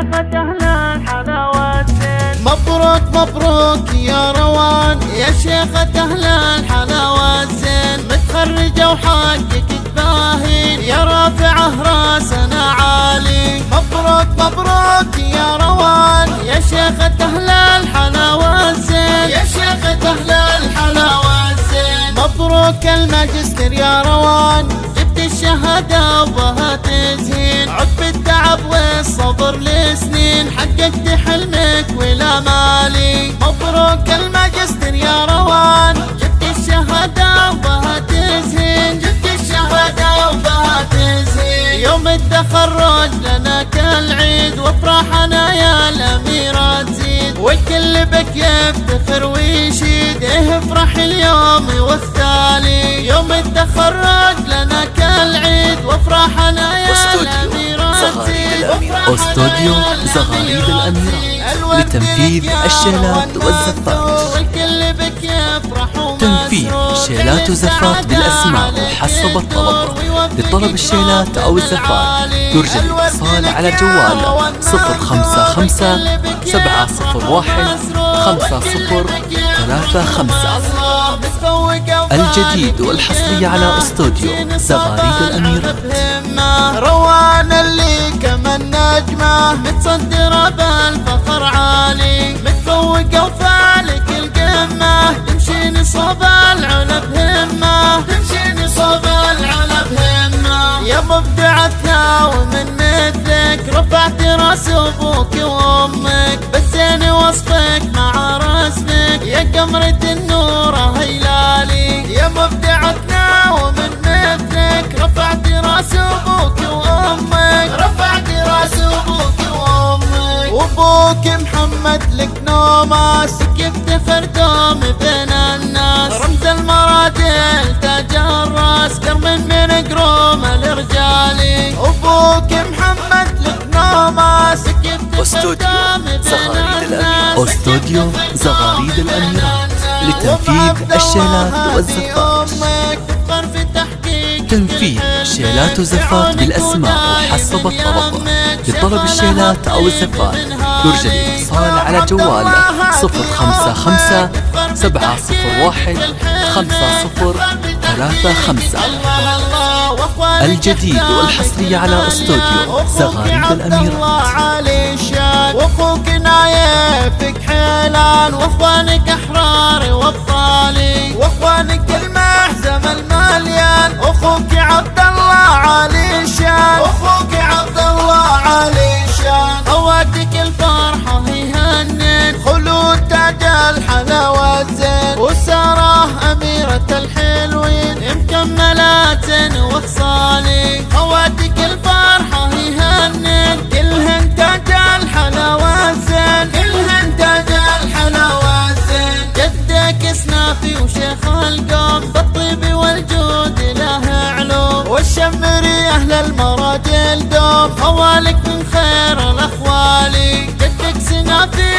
شيخة أهل الحلاوة الزين. مبروك مبروك يا روان يا شيخة أهل الحلاوة الزين، متخرجة وحقك تباهين يا رافعة راسنا عالي. مبروك مبروك يا روان يا شيخة أهل الحلاوة الزين، يا شيخة أهل الحلاوة الزين. مبروك الماجستير يا روان، جبت الشهادة وبها تزهين، عقب التعب والصبر لسنين حققت حلمك ولا مالي. مبروك الماجستير يا روان، جبت الشهادة وبها تزهين، جبت الشهادة وبها تزهين. يوم التخرج لنا كالعيد وافراحنا يا الأميرة تزيد، والكل بك يفتخر ويشيد، افرح اليوم والتالي. يوم التخرج لنا كالعيد وافراحنا يا الأميرة تزيد. استوديو زغاريد الأميرات لتنفيذ الشيلات والزفات. تنفيذ شيلات وزفات بالأسماء وحسب الطلب. لطلب الشيلات أو الزفات يرجى الاتصال على جوال 055 701 5035. الجديد والحصري على استوديو زغاريد الأميرات. روان اللي كمان نجمة متصدرة بالفخر عالي، متفوقة وفالك القمة، تمشي نصاب العلا بهمة، تمشي نصاب العلا بهمة. يا مبدعتنا ومن مثلك رفعت راس ابوك وامك، بسيني وصفك مع رسمك يا قمرة النور هيلالي. يا مبدعتنا ومن مثلك رفعت راس ابوك وامك، رفعت راس ابوك وامك. وابوك محمد لك نوماس يفتخر دوم بين الناس، رمز المرادل تاج الراس كرم من قرومه لرجالي. ابوك محمد لك نوماس يفتخر دوم بين الناس. استوديو زغاريد الأميرات لتنفيذ الشيلات والزفات. تنفيذ شيلات وزفات بالأسماء وحسب الطلب. لطلب الشيلات أو الزفات يرجى الاتصال على جوال 055 701 5035. الجديد والحصري على استوديو زغاريد الأميرات. واخوك نايفك حيلان، واخوانك احرار وابطالي، واخوانك المحزم المليان، اخوك عبد الله علي الشان، اخوك عبد الله علي الشان. خواتك الفرحة هي هنن، خلود تاج الحلاوة الزين، وسارة أميرة الحلوين مكملات وخصالي. خواتك الفرحة هي هنن، كلهن تاج الحلاوة الزين، كلهن تاج الحلاوة الزين. جدك سنافي وشيخ القوم، بالطيب والجود له علوم، والشمري أهل المراجل دوم، خوالك من خير الأخوالي. جدك سنافي